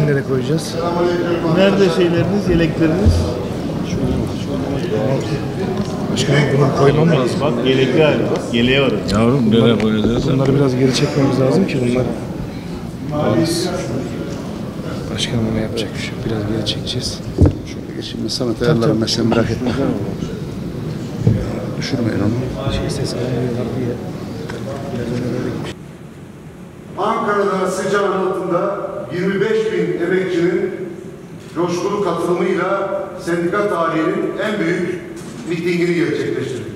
Nereye koyacağız? Nerede şeyleriniz, yelekleriniz? Başkanım bunu koymam lazım. Bak yelekli hali bak. Yeleğe var. Yavrum nereye koyacağız? Bunları biraz geri çekmemiz lazım ki bunlar olmaz. Başkanım ona yapacak bir şey yok. Biraz geri çekeceğiz. Şöyle geçeyim. Sana ayarlarım ben, sen merak etme. Düşürmeyin onu. Ses alamıyorlar diye. Biraz öne verdik bir şey. Ankara'da sıcağın altında 25 bin emekçinin coşkulu katılımıyla sendika tarihinin en büyük mitingini gerçekleştirdik.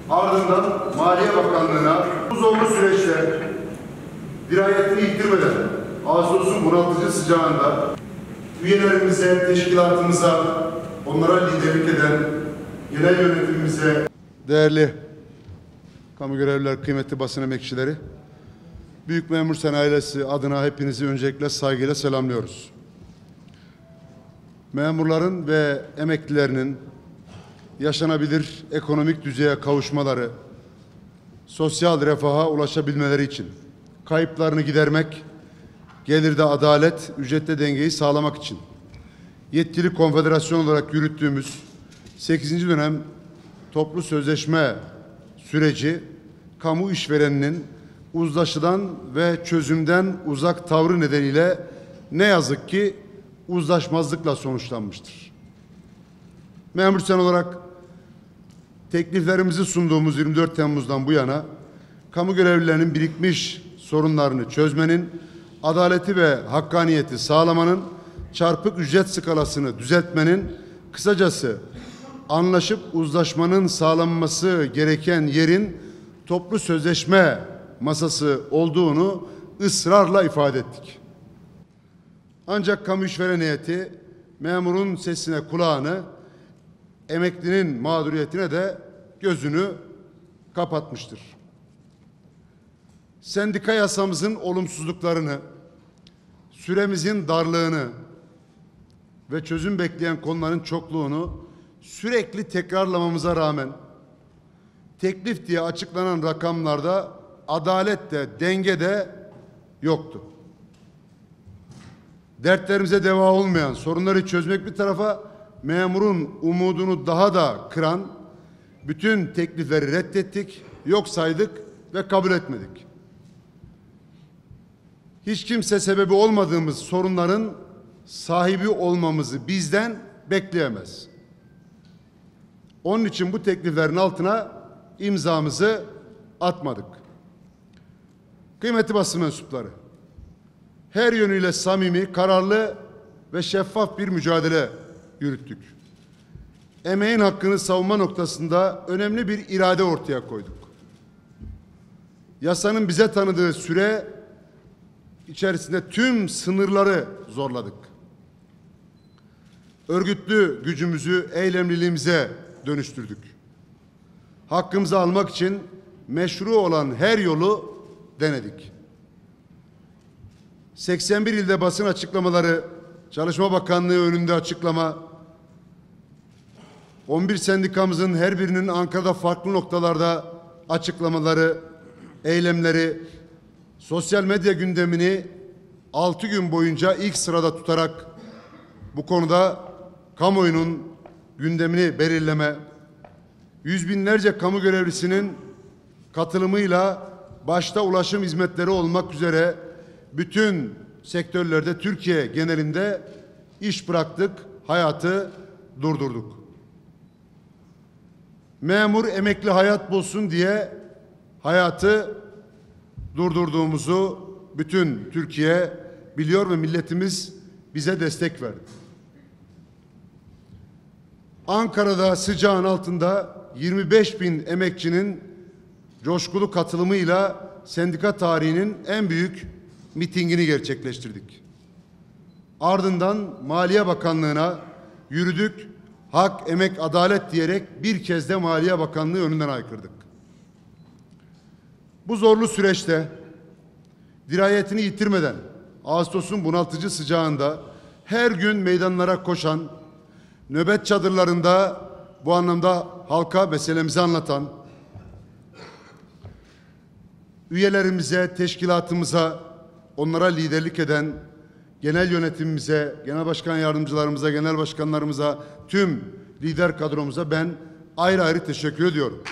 Ardından Maliye Bakanlığı'na bu zorlu süreçte dirayetini yitirmeden Ağustos'un bunaltıcı sıcağında üyelerimize, teşkilatımıza, onlara liderlik eden genel yönetimimize, değerli kamu görevliler, kıymetli basın emekçileri, Büyük Memur Sen ailesi adına hepinizi öncelikle saygıyla selamlıyoruz. Memurların ve emeklilerinin yaşanabilir ekonomik düzeye kavuşmaları, sosyal refaha ulaşabilmeleri için kayıplarını gidermek, gelirde adalet, ücrette dengeyi sağlamak için yetkili konfederasyon olarak yürüttüğümüz 8. dönem toplu sözleşme süreci, kamu işvereninin uzlaşıdan ve çözümden uzak tavrı nedeniyle ne yazık ki uzlaşmazlıkla sonuçlanmıştır. Memur Sen olarak tekliflerimizi sunduğumuz 24 Temmuz'dan bu yana kamu görevlilerinin birikmiş sorunlarını çözmenin, adaleti ve hakkaniyeti sağlamanın, çarpık ücret skalasını düzeltmenin, kısacası anlaşıp uzlaşmanın sağlanması gereken yerin toplu sözleşme masası olduğunu ısrarla ifade ettik. Ancak kamu işveren heyeti memurun sesine kulağını, emeklinin mağduriyetine de gözünü kapatmıştır. Sendika yasamızın olumsuzluklarını, süremizin darlığını ve çözüm bekleyen konuların çokluğunu sürekli tekrarlamamıza rağmen teklif diye açıklanan rakamlarda adalet de denge de yoktu. Dertlerimize deva olmayan sorunları çözmek bir tarafa, memurun umudunu daha da kıran bütün teklifleri reddettik, yok saydık ve kabul etmedik. Hiç kimse sebebi olmadığımız sorunların sahibi olmamızı bizden bekleyemez. Onun için bu tekliflerin altına imzamızı atmadık. Kıymetli basın mensupları, her yönüyle samimi, kararlı ve şeffaf bir mücadele yürüttük. Emeğin hakkını savunma noktasında önemli bir irade ortaya koyduk. Yasanın bize tanıdığı süre içerisinde tüm sınırları zorladık. Örgütlü gücümüzü eylemliliğimize dönüştürdük. Hakkımızı almak için meşru olan her yolu denedik. 81 ilde basın açıklamaları, Çalışma Bakanlığı önünde açıklama, 11 sendikamızın her birinin Ankara'da farklı noktalarda açıklamaları, eylemleri, sosyal medya gündemini 6 gün boyunca ilk sırada tutarak bu konuda kamuoyunun gündemini belirleme, yüz binlerce kamu görevlisinin katılımıyla başta ulaşım hizmetleri olmak üzere bütün sektörlerde Türkiye genelinde iş bıraktık, hayatı durdurduk. Memur emekli hayat bulsun diye hayatı durdurduğumuzu bütün Türkiye biliyor ve milletimiz bize destek verdi. Ankara'da sıcağın altında 25 bin emekçinin coşkulu katılımıyla sendika tarihinin en büyük mitingini gerçekleştirdik. Ardından Maliye Bakanlığı'na yürüdük, hak, emek, adalet diyerek bir kez de Maliye Bakanlığı önünden haykırdık. Bu zorlu süreçte dirayetini yitirmeden Ağustos'un bunaltıcı sıcağında her gün meydanlara koşan, nöbet çadırlarında bu anlamda halka meselemizi anlatan, üyelerimize, teşkilatımıza, onlara liderlik eden genel yönetimimize, genel başkan yardımcılarımıza, genel başkanlarımıza, tüm lider kadromuza ben ayrı ayrı teşekkür ediyorum.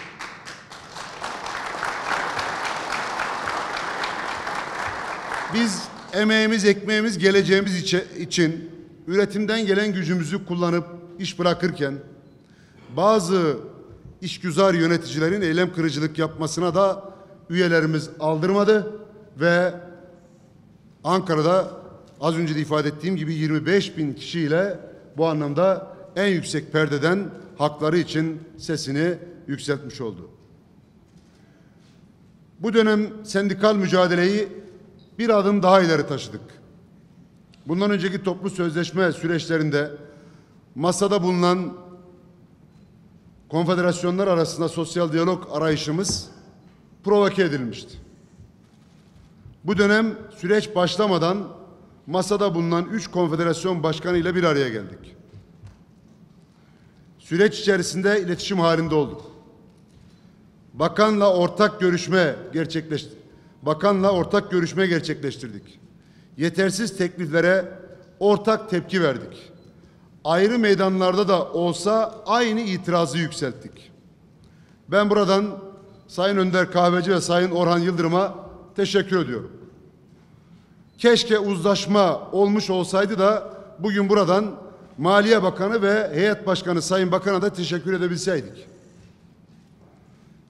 Biz emeğimiz, ekmeğimiz, geleceğimiz için üretimden gelen gücümüzü kullanıp iş bırakırken bazı işgüzar yöneticilerin eylem kırıcılık yapmasına da üyelerimiz aldırmadı ve Ankara'da az önce de ifade ettiğim gibi 25.000 kişiyle bu anlamda en yüksek perdeden hakları için sesini yükseltmiş oldu. Bu dönem sendikal mücadeleyi bir adım daha ileri taşıdık. Bundan önceki toplu sözleşme süreçlerinde masada bulunan konfederasyonlar arasında sosyal diyalog arayışımız provoke edilmişti. Bu dönem süreç başlamadan masada bulunan 3 konfederasyon başkanı ile bir araya geldik. Süreç içerisinde iletişim halinde olduk. Bakanla ortak görüşme gerçekleştirdik. Yetersiz tekliflere ortak tepki verdik. Ayrı meydanlarda da olsa aynı itirazı yükselttik. Ben buradan Sayın Önder Kahveci ve Sayın Orhan Yıldırım'a teşekkür ediyorum. Keşke uzlaşma olmuş olsaydı da bugün buradan Maliye Bakanı ve Heyet Başkanı Sayın Bakan'a da teşekkür edebilseydik.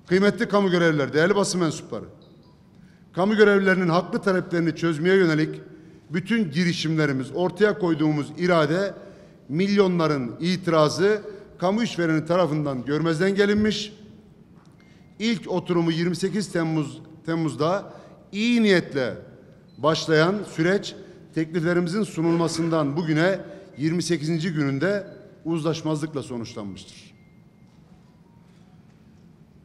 Kıymetli kamu görevlileri, değerli basın mensupları, kamu görevlilerinin haklı taleplerini çözmeye yönelik bütün girişimlerimiz, ortaya koyduğumuz irade, milyonların itirazı kamu işvereni tarafından görmezden gelinmiş. İlk oturumu 28 Temmuz'da iyi niyetle başlayan süreç tekliflerimizin sunulmasından bugüne 28. gününde uzlaşmazlıkla sonuçlanmıştır.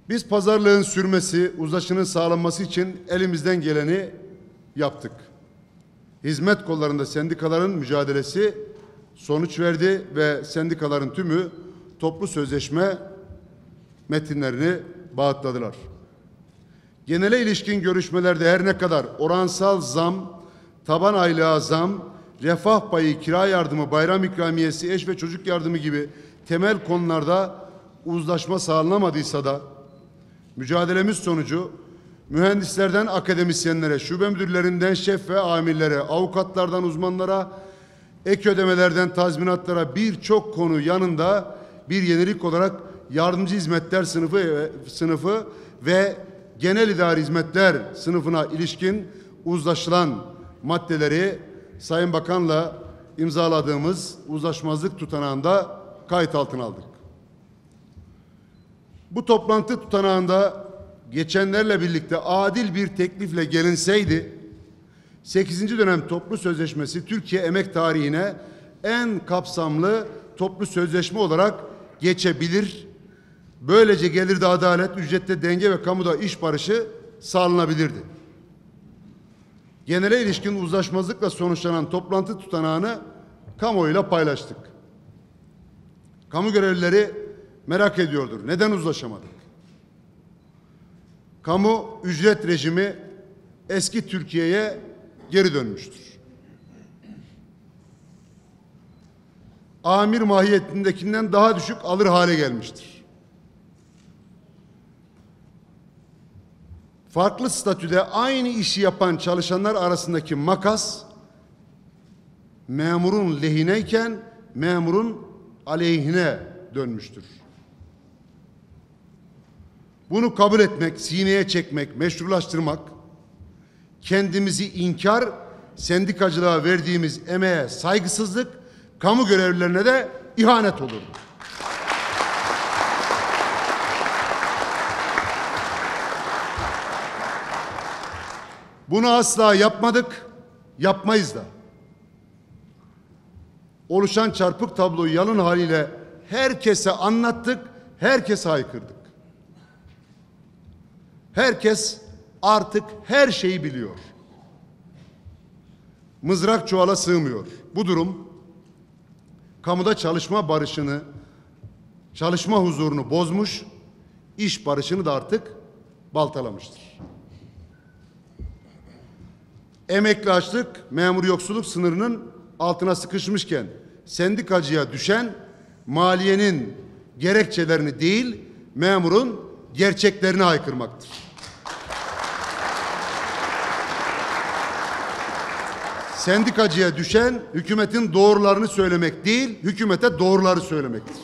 Biz pazarlığın sürmesi, uzlaşının sağlanması için elimizden geleni yaptık. Hizmet kollarında sendikaların mücadelesi sonuç verdi ve sendikaların tümü toplu sözleşme metinlerini bağıtladılar. Genele ilişkin görüşmelerde her ne kadar oransal zam, taban aylığa zam, refah payı, kira yardımı, bayram ikramiyesi, eş ve çocuk yardımı gibi temel konularda uzlaşma sağlanamadıysa da mücadelemiz sonucu mühendislerden akademisyenlere, şube müdürlerinden şef ve amirlere, avukatlardan uzmanlara, ek ödemelerden tazminatlara birçok konu yanında bir yenilik olarak yardımcı hizmetler sınıfı ve genel idari hizmetler sınıfına ilişkin uzlaşılan maddeleri Sayın Bakan'la imzaladığımız uzlaşmazlık tutanağında kayıt altına aldık. Bu toplantı tutanağında geçenlerle birlikte adil bir teklifle gelinseydi 8. dönem toplu sözleşmesi Türkiye emek tarihine en kapsamlı toplu sözleşme olarak geçebilir. Böylece gelirde adalet, ücrette denge ve kamuda iş barışı sağlanabilirdi. Genele ilişkin uzlaşmazlıkla sonuçlanan toplantı tutanağını kamuoyuyla paylaştık. Kamu görevlileri merak ediyordur. Neden uzlaşamadık? Kamu ücret rejimi eski Türkiye'ye geri dönmüştür. Amir mahiyetindekinden daha düşük alır hale gelmiştir. Farklı statüde aynı işi yapan çalışanlar arasındaki makas memurun lehineyken memurun aleyhine dönmüştür. Bunu kabul etmek, sineye çekmek, meşrulaştırmak, kendimizi inkar, sendikacılığa verdiğimiz emeğe saygısızlık, kamu görevlilerine de ihanet olur. Bunu asla yapmadık, yapmayız da. Oluşan çarpık tabloyu yalın haliyle herkese anlattık, herkese haykırdık. Herkes artık her şeyi biliyor. Mızrak çuvala sığmıyor. Bu durum kamuda çalışma barışını, çalışma huzurunu bozmuş, iş barışını da artık baltalamıştır. emekli açlık, memur yoksulluk sınırının altına sıkışmışken sendikacıya düşen maliyenin gerekçelerini değil, memurun gerçeklerini haykırmaktır. Sendikacıya düşen hükümetin doğrularını söylemek değil, hükümete doğruları söylemektir.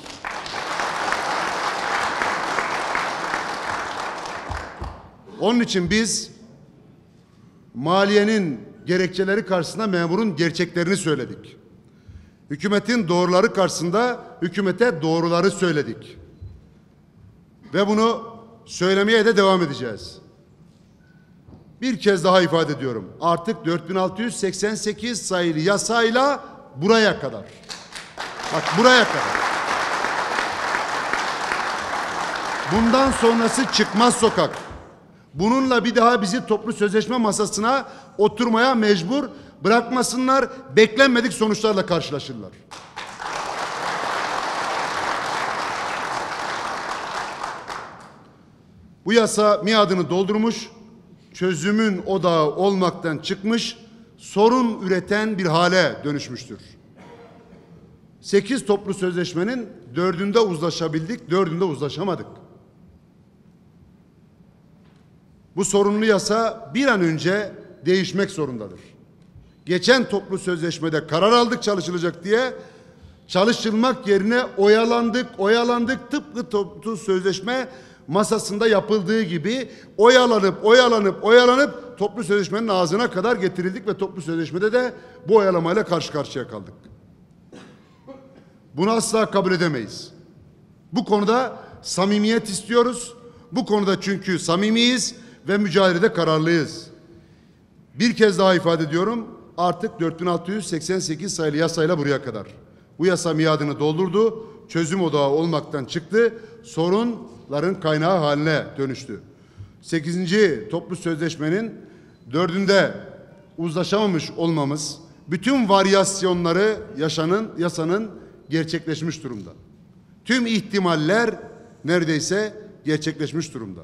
Onun için biz maliyenin gerekçeleri karşısında memurun gerçeklerini söyledik. Hükümetin doğruları karşısında hükümete doğruları söyledik. Ve bunu söylemeye de devam edeceğiz. Bir kez daha ifade ediyorum. Artık 4688 sayılı yasayla buraya kadar. Bak buraya kadar. Bundan sonrası çıkmaz sokak. Bununla bir daha bizi toplu sözleşme masasına oturmaya mecbur bırakmasınlar. Beklenmedik sonuçlarla karşılaşırlar. Bu yasa miadını doldurmuş, çözümün odağı olmaktan çıkmış, sorun üreten bir hale dönüşmüştür. 8 toplu sözleşmenin 4'ünde uzlaşabildik, 4'ünde uzlaşamadık. Bu sorunlu yasa bir an önce değişmek zorundadır. Geçen toplu sözleşmede karar aldık çalışılacak diye, çalışılmak yerine oyalandık. Tıpkı toplu sözleşme masasında yapıldığı gibi oyalanıp toplu sözleşmenin ağzına kadar getirildik ve toplu sözleşmede de bu oyalamayla karşı karşıya kaldık. Bunu asla kabul edemeyiz. Bu konuda samimiyet istiyoruz. Bu konuda çünkü samimiyiz ve mücadelede kararlıyız. Bir kez daha ifade ediyorum. Artık 4688 sayılı yasayla buraya kadar. Bu yasa miadını doldurdu. Çözüm odağı olmaktan çıktı. Sorunların kaynağı haline dönüştü. 8. toplu sözleşmenin 4'ünde uzlaşamamış olmamız, bütün varyasyonları yasanın gerçekleşmiş durumda. Tüm ihtimaller neredeyse gerçekleşmiş durumda.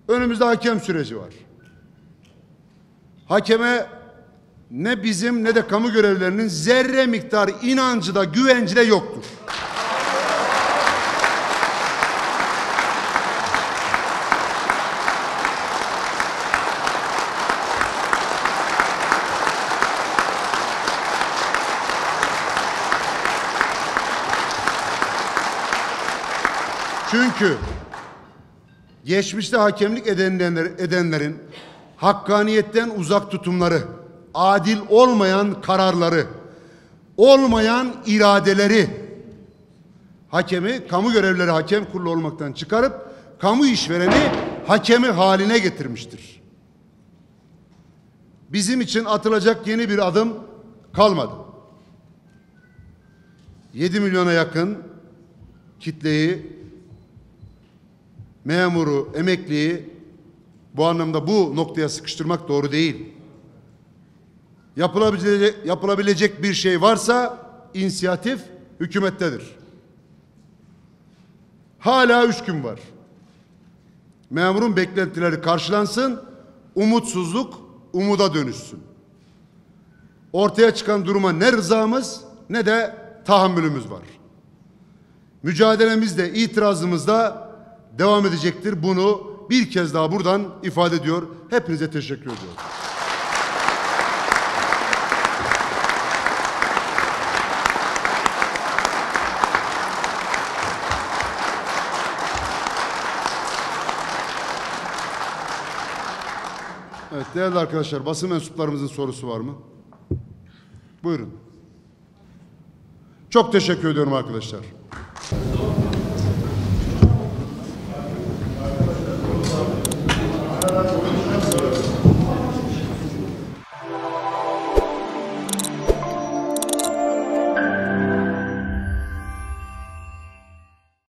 Önümüzde hakem süreci var. Hakeme ne bizim ne de kamu görevlilerinin zerre miktar inancı da güvenci de yoktur. Çünkü geçmişte hakemlik edenlerin hakkaniyetten uzak tutumları, adil olmayan kararları, olmayan iradeleri hakemi, kamu görevlileri hakem kurulu olmaktan çıkarıp kamu işvereni hakemi haline getirmiştir. Bizim için atılacak yeni bir adım kalmadı. 7 milyona yakın kitleyi, memuru, emekliyi bu anlamda bu noktaya sıkıştırmak doğru değil. Yapılabilecek bir şey varsa inisiyatif hükümettedir. Hala 3 gün var. Memurun beklentileri karşılansın, umutsuzluk umuda dönüşsün. Ortaya çıkan duruma ne rızamız ne de tahammülümüz var. Mücadelemizde, itirazımızda devam edecektir. Bunu bir kez daha buradan ifade ediyor. Hepinize teşekkür ediyorum. Evet değerli arkadaşlar, basın mensuplarımızın sorusu var mı? Buyurun. Çok teşekkür ediyorum arkadaşlar.